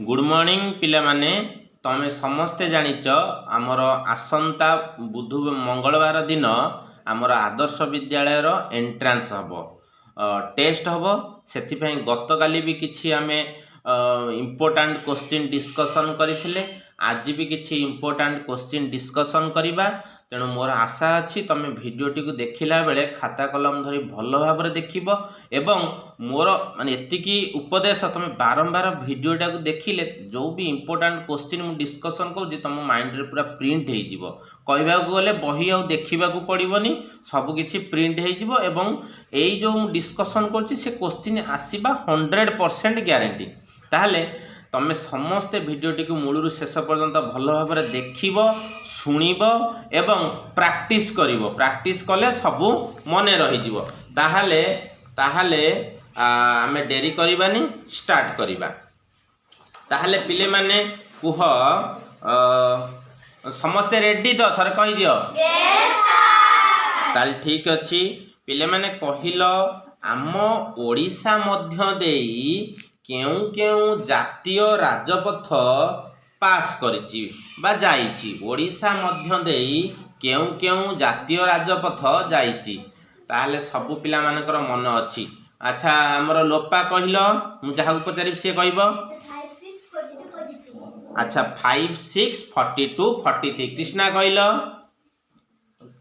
Good morning पिला माने तमे समस्ते जानिच आमर आसंता बुध मंगलवार दिन आमर आदर्श विद्यालय रो एंट्रांस हबो टेस्ट हबो सेथिपई गतकाली भी किछि आमे इम्पोर्टेंट क्वेश्चन डिस्कशन करिथिले आज भी किछि इम्पोर्टेंट क्वेश्चन डिस्कशन करिबा तेणु मोर आशा अच्छी तुम भिडटी को देखला बेले खाता कलम धरी भल भाव देखिबो एवं मोर माने एतिकी उपदेश तुम बारंबार भिडटा को देखिले जो भी इम्पोर्टेंट क्वेश्चन मु डिस्कशन करूँ तुम माइंड रे पूरा प्रिंट हो जिवो कहबा गले बही आ देखा पड़ोनी सबकि प्रिंट हो एवं एई जो मु डिस्कशन करुँची से क्वेश्चन आसीबा 100% ग्यारंटी ताहले तमें समस्ते भिडटी को मूलरू शेष पर्यंत भल भाव देखिब शुणिब एवं प्रैक्टिस करिवो प्रैक्टिस कले सबू मने रही ताहले ताहले आमे डेरी करिबानी स्टार्ट करिबा ताहले पिले माने कुह समस्ते रेडी तो थरे कहि दियो यस सर ताल ठीक अछि पिले माने कहिलो आम ओडिसा मध्य देई केउ केउ जातीय राजपथ पास करिछि बा जाइछि ओडिसा मध्य देई केउ केउ जातीय राजपथ जाइछि ताहले सबु पिला मानकर मन अछि अच्छा हमर लोपा कहिलो मु जहा पचारि से कहबो अच्छा 5 6 42 43 कृष्णा कहिलो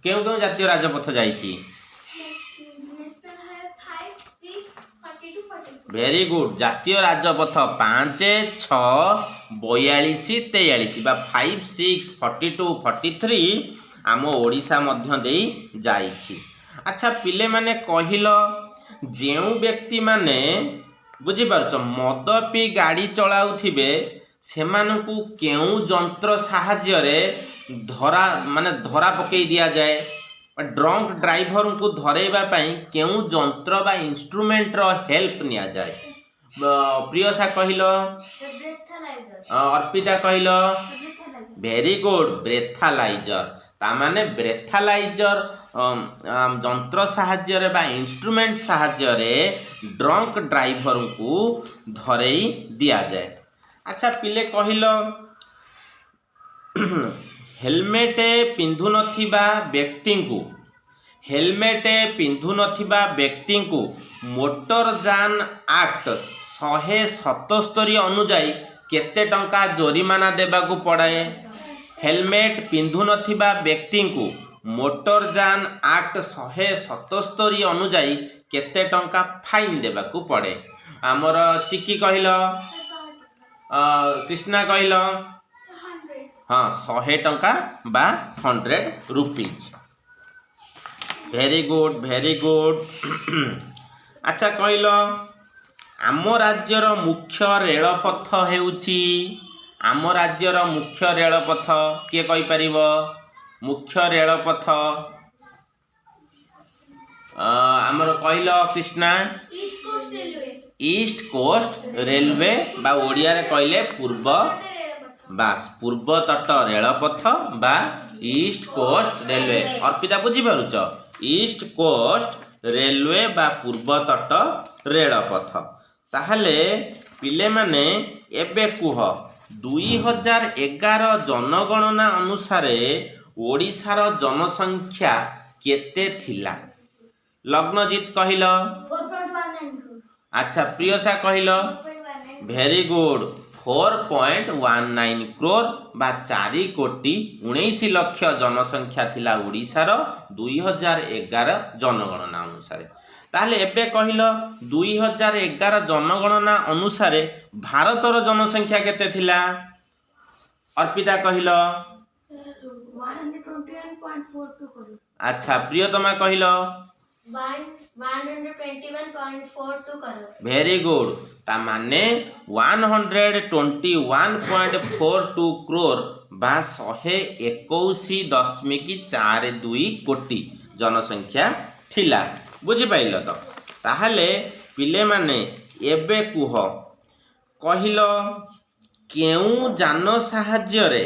केउ केउ जातीय राजपथ जाइछि वेरी गुड जातीय राजपथ 5 6 42 43 बा 5 6 42 43 आम ओडिशा मध्य देई जाइछि अच्छा पिले माने कहिलो जेउ व्यक्ति माने बुझी पारछ मद पी गाड़ी चलाउथिबे सेमानकु केउ जंत्र साहाय्य रे धरा माने धरा पकई दिया जाए ड्रंक ड्राइवर को धरेबा पई केउ जंत्र बा इंस्ट्रूमेंट रो हेल्प निया जाए प्रियसा कहिलो अर्पिता कहिलो वेरी गुड ब्रेथालाइजर ता माने ब्रेथालाइजर जंत्र साहाय्य रे बा इंस्ट्रूमेंट साहाय्य रे ड्रंक ड्राइवर को धरेई दिया जाए अच्छा पिले कहिलो हेलमेट पिंधु नथिबा व्यक्ति को हेलमेट पिंधु नथिबा व्यक्ति को मोटर जान एक्ट 177 अनुजाई केते टंका जोरिमाना देबाकू पड़े हेलमेट पिंधु नथिबा व्यक्ति को मोटर जान एक्ट 177 अनुजाई केते टंका फाइन देबाकू पड़े आमर चिकी कहिलो कृष्णा कहिलो हाँ 100 टंका बा 100 रुपीज वेरी गुड अच्छा कहिलो आम राज्यर मुख्य रेलपथ हेउची आम राज्यर मुख्य रेलपथ किए कहि परिबो मुख्य रेलपथ आमर कहिलो कृष्णा ईस्ट कोस्ट रेलवे बा ओडिया रे कहले पूर्व बास पूर्व तट रेलपथ बा ईस्ट कोस्ट रेलवे अर्पिता बुझी पारुच ईस्ट कोस्ट रेलवे बा पूर्व तट रेलपथ ताहले पिले माने एबे कुह 2011 जनगणना अनुसारे ओडिशार जनसंख्या केते थिला लग्नजीत कहिलो 4.19 अच्छा प्रियसा कहिलो वेरी गुड 4.19 करोड़ बा 4 कोटी 19 लक्ष जनसंख्या थिला ओडिशार 2011 जनगणना अनुसार ताहले एबे कहिलो 2011 जनगणना अनुसार भारतर जनसंख्या केते थिला अर्पिता कहिलो 121.42 करोड़ अच्छा प्रियतमा कहिलो 121.42 करोड़ वेरी गुड ता माने 121.42 करोड़ बा 121.42 कोटी जनसंख्या थिला बुझी पाइल तो ताहले पिले माने एबे कुह कहिलो केउ जान साहाय्य रे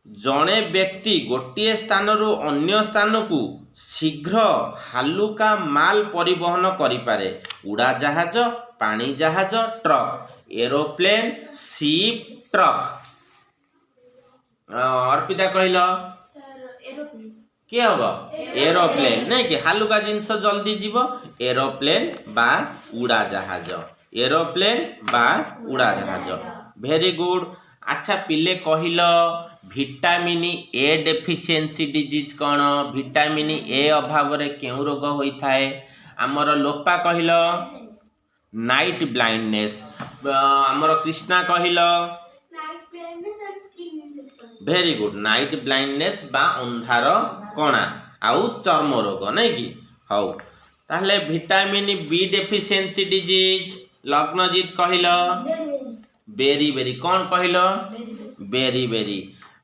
जड़े व्यक्ति गोटे स्थान रु अन्य स्थान को शीघ्र हालुका माल परिवहन करिपारे उड़ाजाहाज पानी जहाज truck, aeroplane ship truck. Arpita कहल किए हम एरोप्लेन नहीं कि हालुका जिनस जल्दी जीव एरोप्लेन बा उड़ा जहाज, एरोप्लेन बा उड़ा जहाज। Very good. अच्छा पिले कहल विटामिन ए डेफिशिएंसी डिजीज कौन, विटामिन ए अभाव क्यों रोग होता है आमर लोपा कहल नाइट ब्लाइंडनेस, आमर कृष्णा कहल भेरी गुड नाइट ब्लाइंडनेस बा अंधार कणा आउ चर्म रोग नहीं कि हौ ताहले vitamin B deficiency disease Lagnajit कहल बेरी बेरी कौन कहल बेरी बेरी।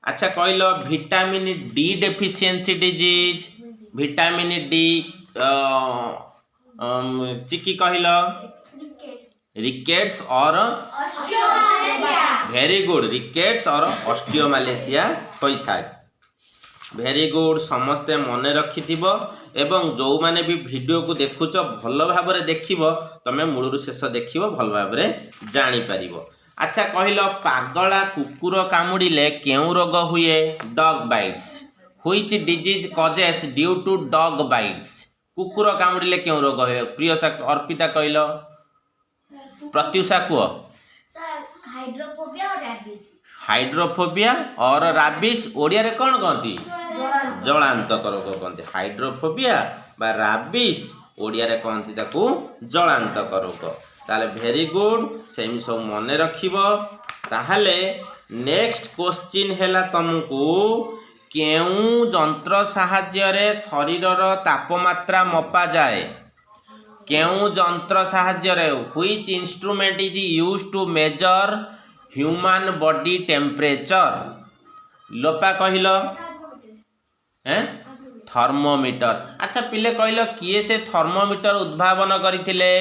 अच्छा कहल vitamin D deficiency disease, vitamin D चिकी कहल रिकेट्स और भेरी गुड रिकेट्स और ऑस्टियोमालेशिया होता है। भेरी गुड समस्ते मन रखिथिबो एवं जो माने भी वीडियो को देखुच भल भाव देखिबो तमे मूलरू शेष देखिबो भल भाव जानि परिबो। अच्छा कहल पागला कुकुर कामुड़िले केउ रोग हुए dog bites, which disease causes due to dog bites, कुकुर कामुड़िले केउ रोग हुए प्रियसा अर्पिता कहल प्रत्युषा कुह हाइड्रोफोबिया और राबिस ओडिया रे कौन कहती जलांतक रोग कहते, हाइड्रोफोबिया बा राबिस ओडिया रे कहती ताकू जलांतक रोग। ताले भेरी गुड सेम सब मन रखिबो। ताहले नेक्स्ट क्वेश्चन हैला तुमको केउ जंत्र साहाय्य रे शरीरर तापमात्रा मपा जाए, केउ जंत्र साहाय्य रे which instrument is used to measure human body temperature. Lopa कहल थर्मोमीटर। अच्छा पिले कहल किए से थर्मोमीटर उद्भावन करथिले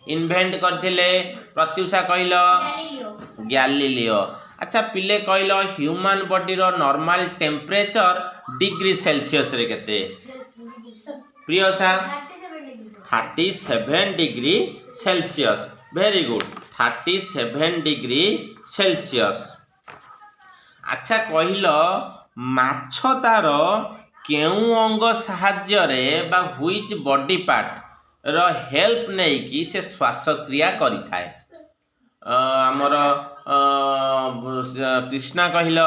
इन्वेंट करथिले प्रत्युषा कहल गैलीलियो। अच्छा पिले कहल ह्यूमन बॉडी रो नॉर्मल टेम्परेचर डिग्री सेल्सियस रे केते प्रियसा 37 degree Celsius. Very good 37 degree Celsius. अच्छा कहल माछ तार केउ अंग साहाय्य रे बा व्हिच बॉडी पार्ट रो हेल्प नहीं कि से श्वासक्रिया करि थाए आमर कृष्णा कहल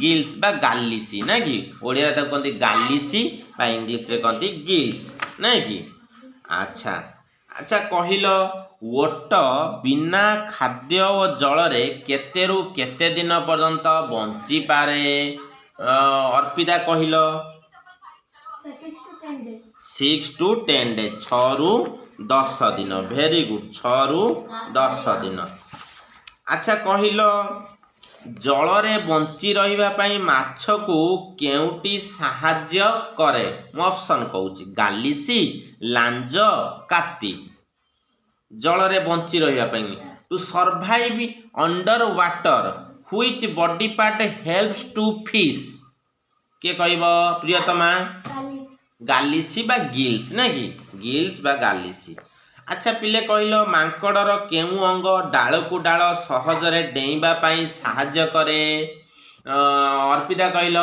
गिल्स बा गालिसी ना कि ओडिया रे कहती गालिसी बा इंग्लिश रे कहती गिल्स नहीं कि। अच्छा अच्छा कहल ओट बिना खाद्य और जल रे केतेरु केते दिन पर्यंत बंची पारे अर्पिता कहल 6 to 10 days 6 रु 10 दिन। भेरी गुड 6 रु 10 दिन। अच्छा कहल जल रे बंची रहिबा पई माछ को केउटी साहाय्य करे मु ऑप्शन कहूची गालिसी लांज काती जल रे बंची रहिबा पई to survive under water which body part helps to fish के कहबो प्रियतमा गालिसी बा गिल्स ना कि गिल्स बा गालिसी। अच्छा पिले कहल मांकड़र केउ अंग डाल को डाल सहजरे डेइबा पई साहाय्य करे अर्पिता कहल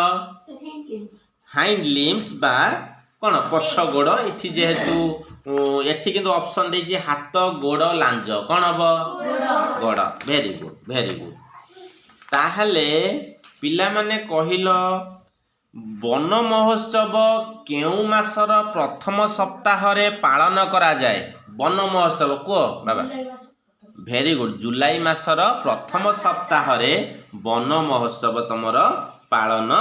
हाइंड लिम्स बा कौन पछ गोड़ एठी जेहेतु एठी किंतु ऑप्शन देछि हाथ गोड़ लांज कौन हबो गोड़। Very good very good. ताहले पिला माने कहिल वन महोत्सव केउ मासर प्रथम सप्ताह रे पालन करा जाए वन महोत्सव को बाबा भेरी गुड जुलाई मासर प्रथम सप्ताह रे वन महोत्सव तुमर पालन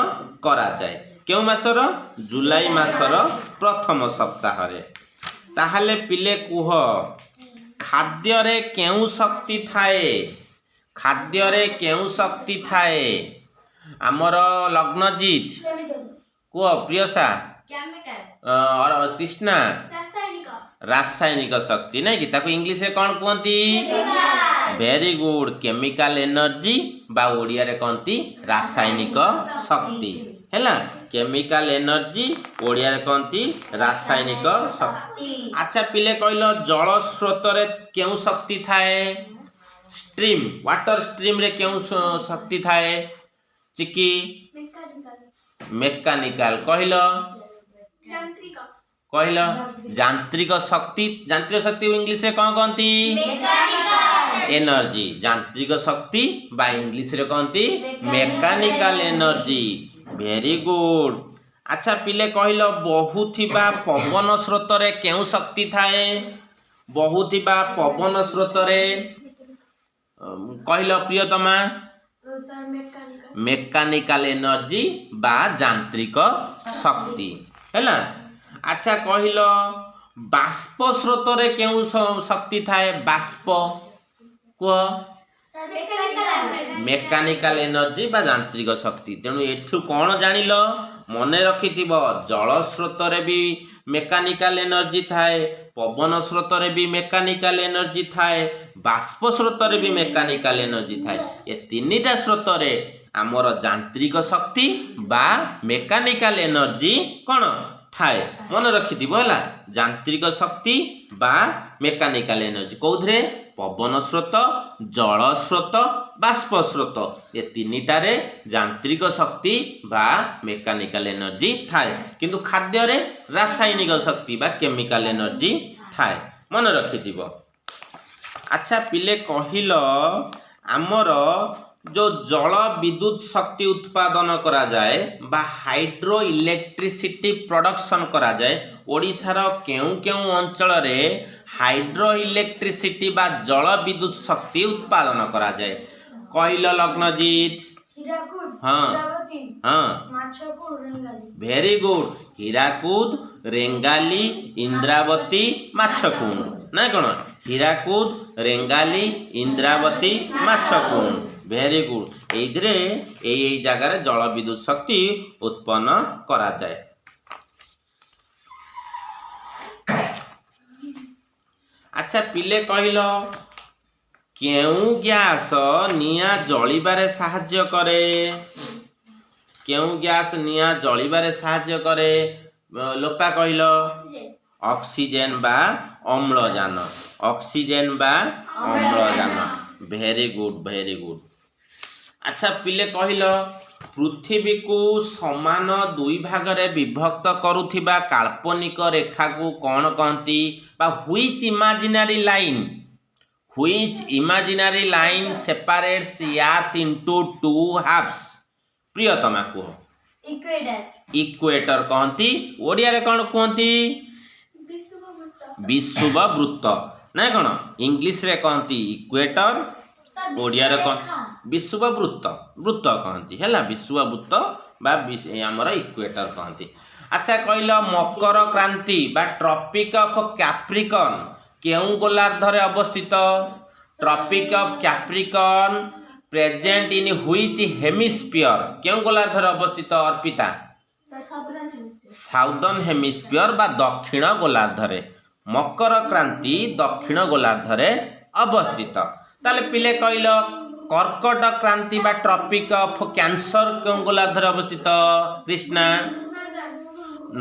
करा जाए केउ मासर जुलाई मासर प्रथम सप्ताह रे। ताहले पिले कुह खाद्य रे केउ शक्ति थाए खाद्य रे केउ शक्ति थाए आमर लग्नजीत कुह प्रियसा और कृष्णा रासायनिक शक्ति नहीं कि ताको इंग्लिश रे कौन कहती भेरी गुड केमिकल एनर्जी बा ओडिया रे कहती रासायनिक शक्ति। हैला केमिकल एनर्जी ओडिया रे कहंती रासायनिक शक्ति। अच्छा पिले कहलो जल स्रोत रे केउ शक्ति थाए स्ट्रीम वाटर स्ट्रीम रे केउ शक्ति थाए चिकी मेकानिकल कहलो यांत्रिक शक्ति इंग्लिश रे कौन कहती एनर्जी यांत्रिक शक्ति बा इंग्लिश रे कहती मेकानिकल एनर्जी वेरी गुड। अच्छा पिले कहलो बहुथिबा पवन स्रोत रे केउ शक्ति थाए बहुथिबा पवन स्रोत रे कहलो प्रियतमा मेकानिकल एनर्जी बा यांत्रिक शक्ति हैला। अच्छा कहलो बाष्प स्रोत रे केउ शक्ति थाए बाष्प को मेकानिकल एनर्जी बा यांत्रिक शक्ति। तेणु एठु कौन जानिल मन रखिथिबो जल स्रोत रे भी मेकानिकल एनर्जी थाए पवन स्रोत रे भी मेकानिकल एनर्जी थाए बाष्प स्रोत रे भी मेकानिकल एनर्जी थाए ये तीनिटा स्रोत रे आमर यांत्रिक शक्ति बा मेकानिकल एनर्जी कौन थाए मन रखिथिबो हला यांत्रिक शक्ति बा मेकानिकल एनर्जी कौथरे पवन स्रोत जल स्रोत बाष्प स्रोत ये तीनिटारे यांत्रिक शक्ति बा मेकानिकल एनर्जी थाए किंतु खाद्य रे रासायनिक शक्ति बा केमिकल एनर्जी थाए मन रखिथिबो। अच्छा पिले कहिलो आमर जो जल विद्युत शक्ति उत्पादन करा जाए बा हाइड्रो इलेक्ट्रिसिटी प्रोडक्शन करा जाए ओडिशार केउ केउ अंचल रे हाइड्रो इलेक्ट्रिसिटी बा जल विद्युत शक्ति उत्पादन करा जाए कहलो लग्नजीत हाँ वेरी गुड हीराकुद रेंगाली इंद्रावती माछकुंड ना कौन हीराकुद रेंगाली इंद्रावती माछकुंड वेरी गुड एइदरे एई जगार जल विद्युत शक्ति उत्पन्न करा जाए। अच्छा पिले कहलो केउ गैस निया जलिबारे साहाय्य करे केउ गैस निया जलिबारे साहाय्य करे लोपा कहलो ऑक्सीजन बा अम्लजान ऑक्सीजन बा अम्लजान वेरी गुड वेरी गुड। अच्छा पिले कहलो पृथ्वी को समान दुई भाग रे विभक्त करुथिबा काल्पनिक रेखा को कौन कहती बा which imaginary line separates earth into two halves Priyatama कह इक्वेटर कहती ओडिया रे कौन कहती विषुववृत्त ना कौन इंग्लिश रे कहती इक्वेटर ओडिया रे कौन विषुववृत्त वृत्त कहती है विषुववृत्त बा आमर इक्वेटर कहती। अच्छा कहलो मकर क्रांति बा ट्रॉपिक ऑफ कैप्रिकॉर्न केउ गोलार्ध रे अवस्थित tropic of Capricorn present in which hemisphere केउ गोलार्ध रे अवस्थित अर्पिता साउदर्न हेमिस्फीयर बा दक्षिण गोलार्ध रे मकर क्रांति दक्षिण गोलार्ध रे अवस्थित। ताले पिले कहलो कर्कट क्रांति बा ट्रॉपिक ऑफ कैंसर केउ गोलार्ध रे अवस्थित कृष्णा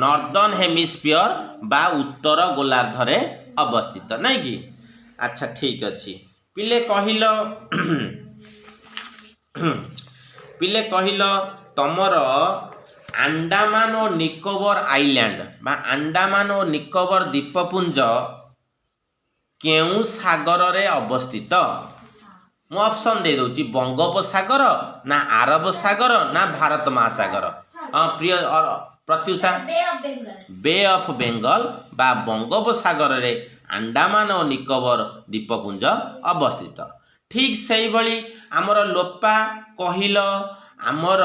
नॉर्दर्न हेमिस्फीयर बा उत्तर गोलार्ध रे अवस्थित नहीं कि। अच्छा ठीक अच्छी पिले कहिलो तमर अंडमान और निकोबर आइलैंड बा अंडमान और निकोबर द्वीपपुंज केउ सागर रे अवस्थित मु ऑप्शन दे दूची बंगोपसागर ना अरब सागर ना भारत महासागर प्रिय और प्रत्युषा बे ऑफ बेंगल बा बंगोपसागर रे अंडमान और निकोबर द्वीपपुंज अवस्थित। ठीक सही भली आमर लोपा कहिलो आमर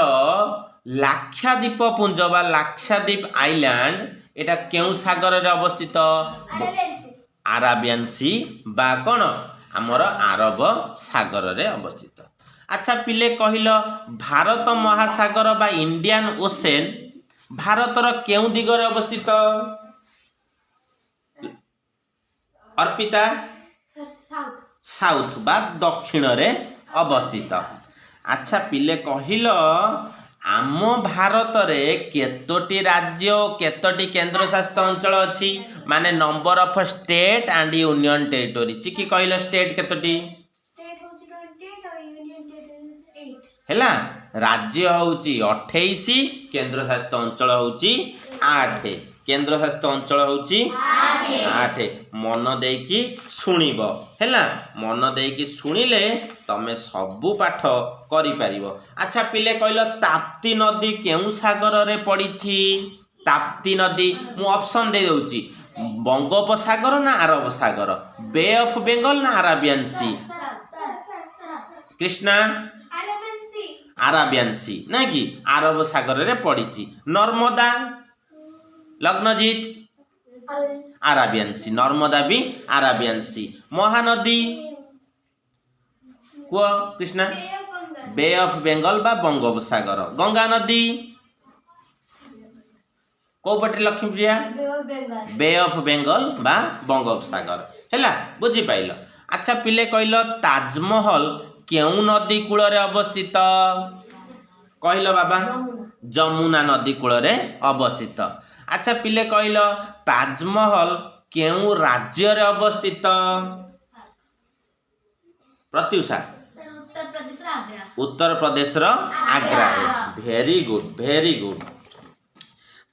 लाक्षाद्वीपपुंज बा लाक्षाद्वीप आइलैंड एटा केउ सागर रे अवस्थित अरेबियन सी बा कौन आमर अरब सागर रे अवस्थित। अच्छा पिले कहिलो भारत महासागर बा इंडियन ओशन भारतर केउ दिगरे अवस्थित अर्पिता साउथ बा दक्षिण रे अवस्थित। अच्छा पिले कहिलो आम भारत रे केतोटी राज्य और केतोटी केंद्र शासित अंचल अच्छी माने number of state and union territory चिकी कहले स्टेट केतोटी हैला राज्य होउची 28 केंद्र शासित अंचल होउची 8 केंद्र शासित अंचल होउची 8 मन देकी सुनिबो हैला मन देकी सुनिले तमे सबु पाठ करि परिबो। अच्छा पिले कहलो ताप्ती नदी केउ सागर रे पड़ीची ताप्ती नदी मु ऑप्शन दे दउची बंगोपसागर ना अरब सागर बे ऑफ बंगाल ना अरेबियन सी कृष्णा अरेबियन सी ना कि अरब सागर रे पड़ीची नर्मदा लग्नजीत अरेबियन सी नर्मदा भी अरेबियन सी महानदी को कृष्णा बे ऑफ बंगाल बा बंगोपसागर गंगा नदी को पटे लक्ष्मीप्रिया बे ऑफ बंगाल बा बंगोपसागर हैला बुझी पाइल। अच्छा पिले कहलो ताजमहल केउ नदी कूल रे अवस्थित कहलो बाबा जमुना नदी कूल रे अवस्थित। अच्छा पिले कहलो ताजमहल केउ राज्य रे अवस्थित प्रत्युषा उत्तर प्रदेश रो आग्रा रे वेरी गुड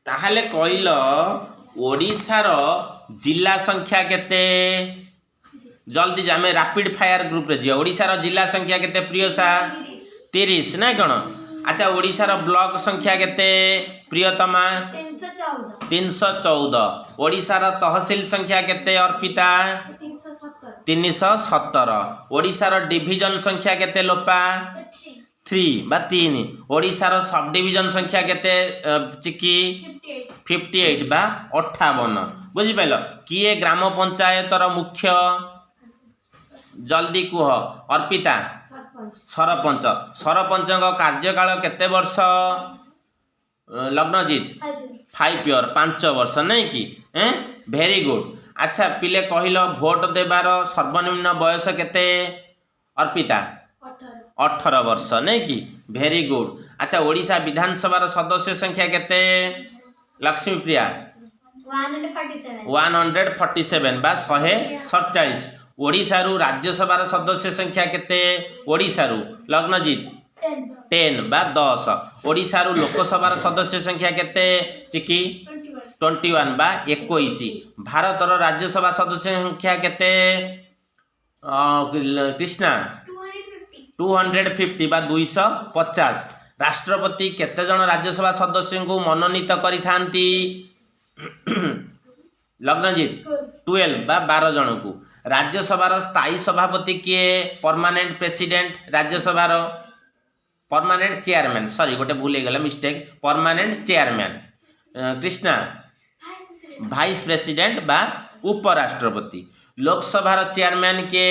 ताहले कहलो ओडिसा रो जिला संख्या केते जल्दी जामे रैपिड फायर ग्रुप रे जियो ओडिसा रो जिला संख्या केते प्रियसा 30 ना कोन। अच्छा ओडिसा रो ब्लॉक संख्या केते प्रियतमा 314 ओडिसा रो तहसील संख्या केते अर्पिता 317 ओडिसा रो डिवीजन संख्या केते लोपा 3 बा 3 ओडिसा रो सब डिवीजन संख्या केते चिकी 58 बा 58 बुझी पाइलो किए ग्राम पंचायत रो मुख्य जल्दी कुह अर्पिता सरपंच सरपंच कार्यकाल केते वर्ष लग्नजीत 5 ईयर 5 वर्ष नहीं कि वेरी गुड। अच्छा पिले कहलो भोट देवार सर्वनिम्न बयस केते अर्पिता 18 वर्ष नहीं कि वेरी गुड। अच्छा ओडिशा विधानसभा सदस्य संख्या केते लक्ष्मीप्रिया 147 बा 147 ओडिशा रु राज्यसभा सदस्य संख्या केते ओडिशा रु लग्नजीत 10 बा 10 ओडिशा रु लोकसभा सदस्य संख्या केते चिकी 21 बा 21 भारत रो राज्यसभा सदस्य संख्या केते कृष्णा 250 बा 250 राष्ट्रपति केते जन राज्यसभा सदस्य को मनोनीत करि थांती लग्नजीत 12 बा 12 जन को राज्यसभा स्थायी सभापति किए permanent president Rajya Sabha permanent chairman sorry गोटे भूल गला mistake permanent chairman Krishna vice president बा उपराष्ट्रपति लोकसभा चेयरमैन के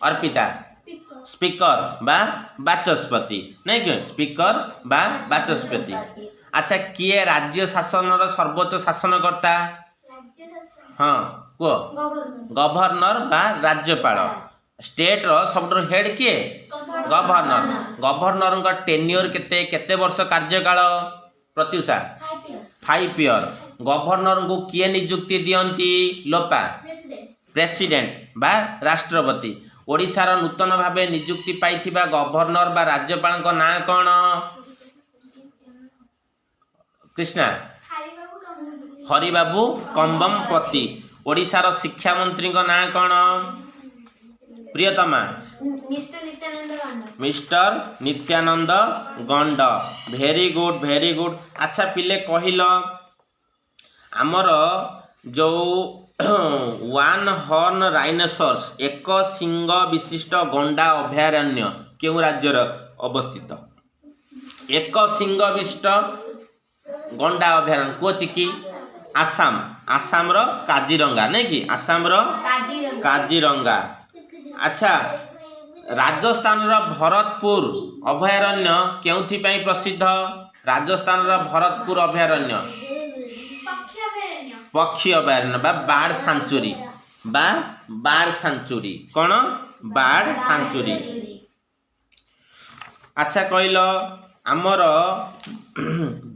अर्पिता स्पीकर बा बाचस्पति नहीं कि स्पीकर बा बाचस्पति। अच्छा किए राज्य शासन सर्वोच्च शासनकर्ता हाँ को गवर्नर बा राज्यपाल स्टेट रो सब हेड किए गवर्नर गवर्नर का टेन्योर केते केते वर्ष कार्यकाल प्रत्युषा 5 ईयर गवर्नर को किए नियुक्ति दियंती लोपा प्रेसिडेंट बा राष्ट्रपति ओडिशा रो नूतन भावे नियुक्ति पाइथिबा गवर्नर बा राज्यपाल को ना कोन कृष्णा हरिबाबू कंबमपति ओडिशा रो शिक्षा मंत्री को ना कोन प्रियतमा मिस्टर नित्यानंद गंड वेरी गुड। अच्छा पिले कहिलो आमर जो वन हॉर्न राइनोसरस एक सिंग विशिष्ट गंडा अभयारण्य केउ राज्यर अवस्थित एक सिंग विशिष्ट गंडा अभयारण्य कोचिकी आसाम आसाम रो काजीरंगा नहीं कि आसाम रो काजीरंगा। अच्छा राजस्थान रो भरतपुर अभयारण्य केउथि पई प्रसिद्ध राजस्थान रो भरतपुर अभयारण्य पक्षी अभयारण्य बा बार्ड सेंचुरी कौन बार्ड सेंचुरी। अच्छा कहलो आमर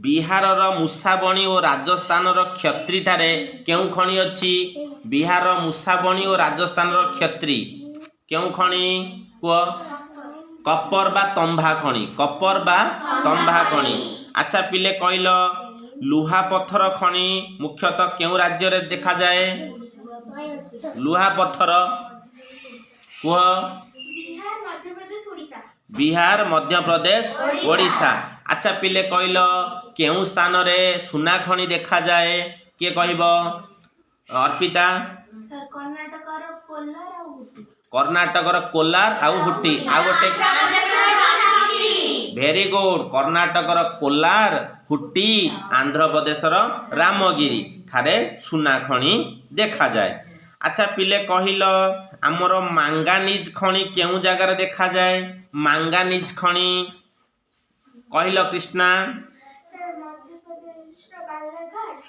बिहार मुसाबणी और राजस्थान क्षत्री ठारे केउ खणी अच्छी बिहार मुसाबणी और राजस्थान क्षत्री केउ खणी को कपर बा तंभा खणी कपर बा तंभा खणी। अच्छा पिले कहल लुहा पत्थर खणी मुख्यतः केउ राज्य रे देखा जाए लुहा पत्थर कुह बिहार मध्य प्रदेश ओडिशा। अच्छा पिले कहल केउ स्थान रे सुना खणी देखा जाए किए कहब अर्पिता कर्णाटकर कोलार आउ हुट्टी आउ गोटे भेरी गुड कर्णाटकर कोलार हुट्टी आंध्र प्रदेशर रामगिरी ठारे सुना खणी देखा जाए। अच्छा पिले कहल आमर मांगानिज खणी केउ जगार देखा जाए मांगानिज खणी कहल कृष्णा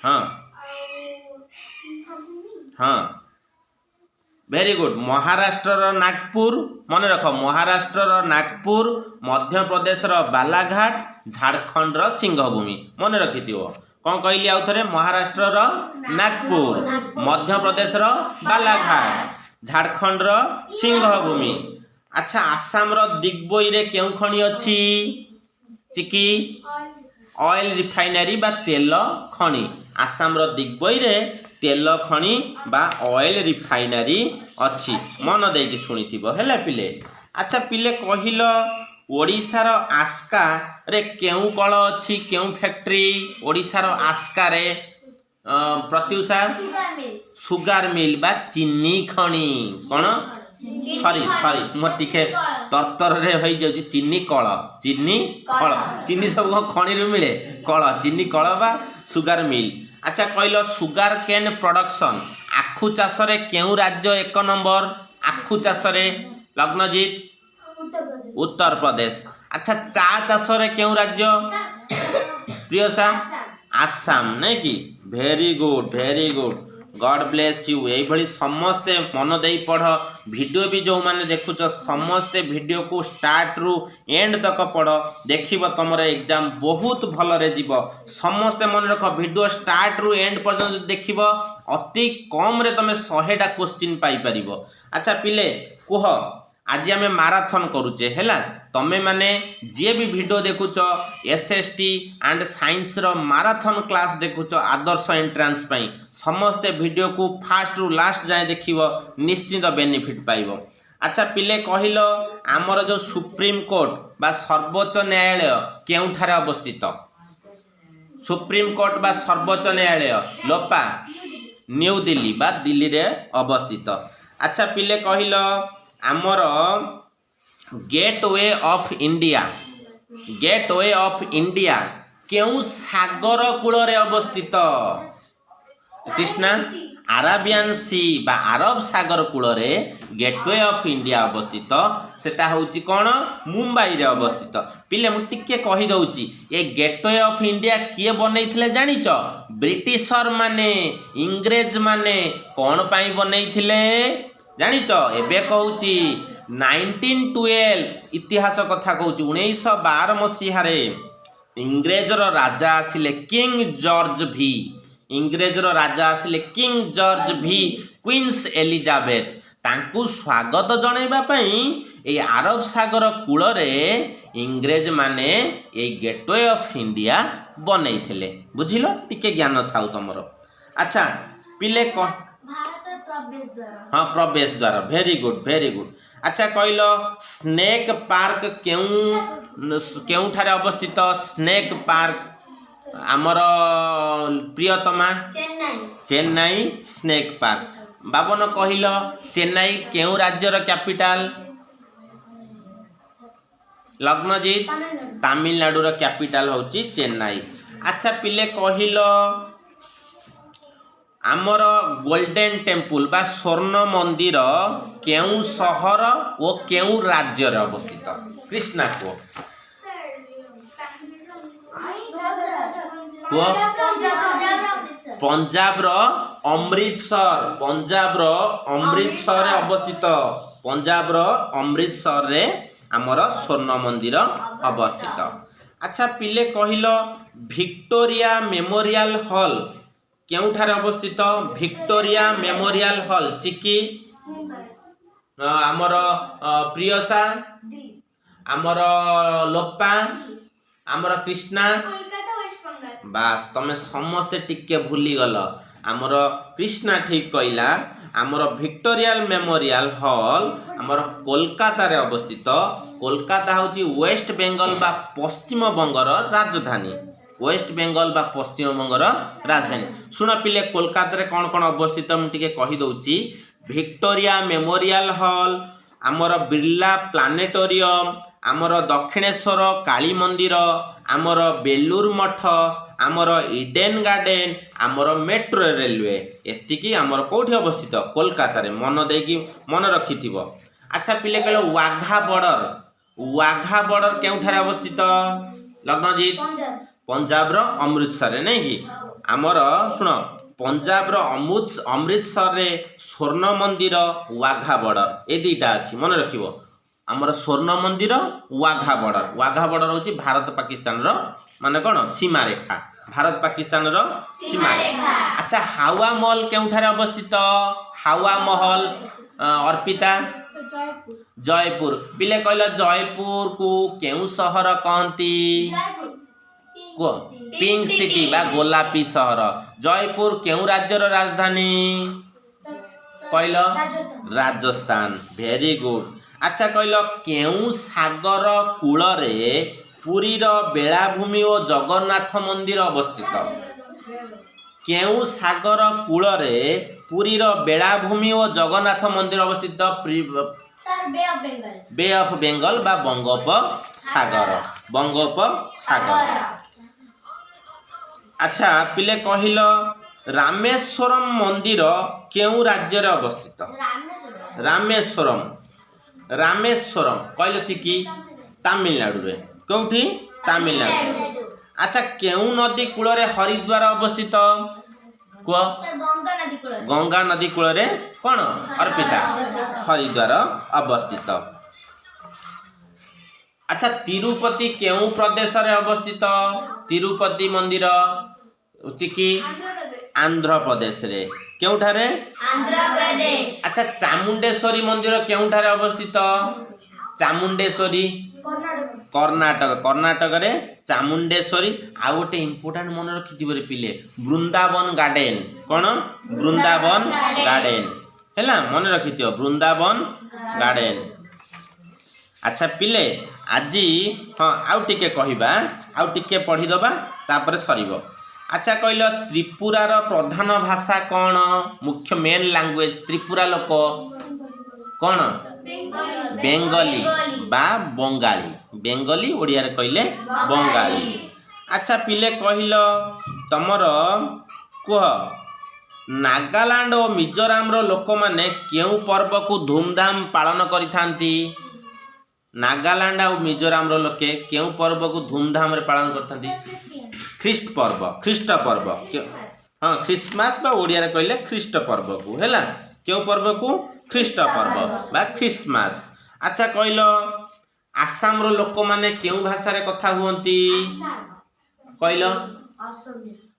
हाँ हाँ वेरी गुड महाराष्ट्र नागपुर मन रख महाराष्ट्र नागपुर मध्य प्रदेश बालाघाट झारखंड सिंहभूमि मन रखि कौन कहली आउ थे महाराष्ट्र नागपुर मध्य प्रदेश बालाघाट झारखंड सिंहभूमि। अच्छा आसाम दिग्बई रे केउ खणी अच्छी चिकी ऑयल रिफाइनरी बा तेल खणी आसाम दिग्बई रे तेल खणी बा ऑयल रिफाइनरी अच्छी मन देकी शुणिथिबो हैला पिले। अच्छा पिले कहिल ओडिशार आस्का रे केउ कल अच्छी केउ फैक्ट्री ओडिशार आस्का रे प्रत्युषा सुगार मिल बा चीनी खणी कौन सॉरी सॉरी मोर टिके तरतर रे होई जाउची चीनी कल चीनी सब खणी रे मिले कल चीनी कल बा सुगार मिल। अच्छा कहल सुगार केन प्रोडक्शन आखु चाष रे केउ राज्य एक नंबर आखु चाष रे लग्नजीत उत्तर प्रदेश। अच्छा चा चाष रे केउ राज्य प्रियसा आसाम नहीं कि very good God bless you यही भली समस्ते मन दे पढ़ वीडियो भी जो माने देखुच समस्ते वीडियो को स्टार्ट रु एंड तक पढ़ देखिब तुमर एग्जाम बहुत भल रे जीव समस्ते मन रख वीडियो स्टार्ट रु एंड पर्यंत देखिब अति कम रे तमे 100टा क्वेश्चन पाई परिबो। अच्छा पिले कुह आज आम माराथन करुचे हैला तमे माने जे भी वीडियो देखुच एसएसटी एंड साइंस रो माराथन क्लास देखुच आदर्श एंट्रांस पई समस्ते वीडियो को फास्ट रु लास्ट जाए देखिबो निश्चित बेनिफिट पाइबो। अच्छा पिले कहिलो आमर जो सुप्रीम कोर्ट बा सर्वोच्च न्यायालय केउठारे अवस्थित सुप्रीम कोर्ट बा सर्वोच्च न्यायालय लोपा न्यू दिल्ली बा दिल्ली रे अवस्थित। अच्छा पिले कहिलो आमर गेटवे ऑफ इंडिया केउ सागर कूल रे अवस्थित कृष्णा अरेबियन सी बा अरब सागर कूल रे गेटवे ऑफ इंडिया अवस्थित सेटा होउची कोन मुंबई रे अवस्थित। पिले मु टिके कहि दउची ए गेटवे ऑफ इंडिया किए बनैथिले जानिच ब्रिटिशर माने इंग्रेज माने कोन पई बनैथिले जानिच एबे कहूची 1912 इतिहास कथा कहूची 1912 मसीह रे इंग्रेजर राजा आसिले किंग जॉर्ज भी इंग्रेजर राजा आसिले किंग जॉर्ज भी क्वींस एलिजाबेथ तांकु स्वागत जणैबा पई ए अरब सागर कूल रे इंग्रेज माने ए गेटवे ऑफ इंडिया बनैथिले बुझिलो टिके ज्ञान थाउ तमरो। अच्छा पिले क हाँ प्रवेश द्वार वेरी गुड। अच्छा कहल स्नेक पार्क केउ ठारे अवस्थित स्नेक पार्क आमर प्रियतमा चेन्नई स्नेक पार्क। बाबन कहल चेन्नई केउ राज्यर कैपिटल लग्नजीत तमिलनाडु कैपिटल होची चेन्नई। अच्छा पिले कहल आमर गोल्डन टेम्पल बा स्वर्ण मंदिर केउ सहर ओ केउ राज्य रे अवस्थित कृष्णा को पंजाब रो अमृतसर रे अवस्थित पंजाब रो अमृतसर रे आमर स्वर्ण मंदिर अवस्थित। अच्छा पिले कहिल विक्टोरिया मेमोरियल हॉल केउठारे अवस्थित विक्टोरिया मेमोरियल हॉल चिकी आमर प्रियसा आमर लोपा आमर कृष्णा बास तमे समस्ते टिके भूली गल आमर कृष्णा ठीक कहला आमर विक्टोरियल मेमोरियल हॉल आमर कोलकाता रे अवस्थित कोलकाता होची वेस्ट बेंगल बा पश्चिम बंगर राजधानी वेस्ट बेंगल बा पश्चिम बंगर राजधानी सुन पिले कोलकाता रे कौन कौन अवस्थित मु टिके कहि दउची विक्टोरिया मेमोरियल हॉल आमर बिरला प्लानेटोरियम आमर दक्षिणेश्वर काली मंदिर आमर बेलूर मठ आमर इडेन गार्डन आमर मेट्रो रेलवे एतिकी आमर कोठी अवस्थित कोलकाता रे मन देकी मन रखिथिबो। अच्छा पिले कहलो वाघा बॉर्डर केउठारे अवस्थित लग्नजीत पंजाब रो अमृतसर रे नहीं कि आमर सुनो पंजाब रो अमृतसर रे स्वर्ण मंदिर वाघा बॉर्डर ए दुईटा अछि मन रखिबो आमर स्वर्ण मंदिर वाघा बॉर्डर होची भारत पाकिस्तान रो माने कोन सीमा रेखा भारत पाकिस्तान रो सीमा रेखा। अच्छा हावा महल केउठारे अवस्थित हावा महल अर्पिता जयपुर पिले कहला जयपुर को केउ शहर कहंती पिंक सिटी बा गोलापी शहर जयपुर केउ राज्यर राजधानी कहलो राजस्थान वेरी गुड। अच्छा कहलो केउ सागर कूल रे पुरी रो बेलाभूमि और जगन्नाथ मंदिर अवस्थित केउ सागर कूल रे पुरी रो बेलाभूमि और जगन्नाथ मंदिर अवस्थित बे ऑफ बेंगल बा बंगोपसागर अच्छा पिले कहिल रामेश्वरम मंदिर केउ राज्य रे अवस्थित रामेश्वरम कहल चिकी तमिलनाडु रे कोठी तमिलनाडु। अच्छा केउ नदी कूल रे हरिद्वार अवस्थित गंगा नदी कूल रे कौन अर्पिता हरिद्वार अवस्थित। अच्छा तिरुपति केउ प्रदेश रे अवस्थित तिरुपति मंदिर चिकी आंध्र प्रदेश रे केउठारे आंध्र प्रदेश। अच्छा चामुंडेश्वरी मंदिर केउठारे अवस्थित चामुंडेश्वरी कर्नाटक रे चामुंडेश्वरी आ गोटे इंपोर्टेंट मन रखिथिबो रे पिले वृंदावन गार्डन कोन वृंदावन गार्डन हैला मन रखिथियो वृंदावन गार्डन। अच्छा पिले आजी हाँ आउ टिके कहिबा आउ टिके पढ़ी दबा तापर सरीबो। अच्छा कहल त्रिपुरा रो प्रधान भाषा कौन मुख्य मेन लैंग्वेज त्रिपुरा लोक कौन बेंगली बा बेंगली ओडिया रे कहले बंगाली। अच्छा पिले कहिल तमर कुह नागालैंड और मिजोराम रो लोक माने केउ पर्व को धूमधाम पालन करिथांती नागालैंड और मिजोराम रो लोके केउ पर्व को धूमधाम रे पालन करथांती ख्रीष्ट पर्व हाँ ख्रिसमस बा ओडिया रे कहले ख्रीष्ट पर्व को हैला केउ पर्व को ख्रीष्ट पर्व बा ख्रिसमस। अच्छा कहलो आसाम रो लोक माने केउ भाषा रे कथा हुअंती कहलो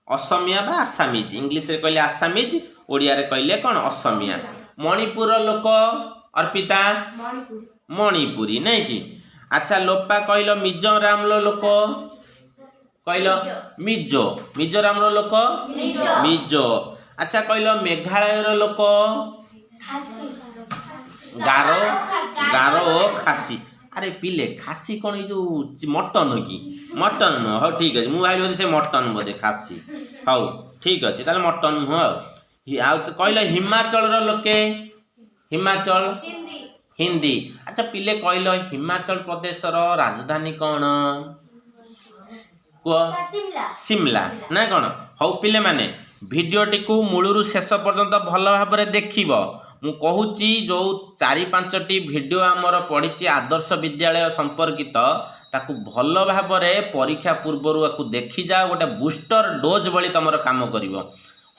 असमिया बा आसामीज इंग्लिश रे कहले आसामीज ओडिया रे कहले कोन असमिया। मणिपुर रो लोक अर्पिता मणिपुरी नहीं कि। अच्छा लोपा कहलो मिजोराम रो लोक कहलो मिजोराम रो लोक मिजो। अच्छा कहलो मेघालय रो लोक गारो खासी अरे पिले खासी कौन जो मटन की मटन नुह हाँ ठीक अच्छे मुझे भाई से मटन बोधे खासी हाउ ठीक अच्छे ताले मटन नुह आ कहल हिमाचल रो लोके हिमाचल हिंदी। अच्छा पिले कहल हिमाचल प्रदेश रो राजधानी कौन शिमला ना कौन हौ पिले माने भिडियोटी को मूलरू शेष पर्यंत भल भाव देखिब मु कहूची जो 4-5टी भिडियो आमर पढ़ी आदर्श विद्यालय संपर्कित ताकू भल भाव परीक्षा पूर्वर आपको देखी जाओ गोटे बूस्टर डोज भली तुम काम कर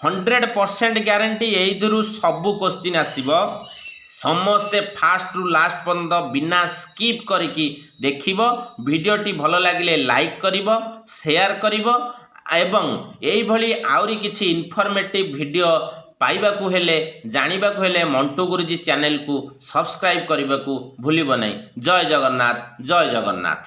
100% ग्यारंटी यही सबू क्वेश्चन आसब ସମସ୍ତେ ଫାଷ୍ଟରୁ ଲାଷ୍ଟ ପର୍ଯ୍ୟନ୍ତ ବିନା ସ୍କିପ୍ କରିକି ଦେଖିବ। ଭିଡ଼ିଓଟି ଭଲ ଲାଗିଲେ ଲାଇକ୍ କରିବ, ସେୟାର କରିବ ଏବଂ ଏଇଭଳି ଆହୁରି କିଛି ଇନଫର୍ମେଟିଭ୍ ଭିଡ଼ିଓ ପାଇବାକୁ ହେଲେ ଜାଣିବାକୁ ହେଲେ ମଣ୍ଟୁ ଗୁରୁଜୀ ଚ୍ୟାନେଲକୁ ସବସ୍କ୍ରାଇବ୍ କରିବାକୁ ଭୁଲିବ ନାହିଁ। ଜୟ ଜଗନ୍ନାଥ, ଜୟ ଜଗନ୍ନାଥ।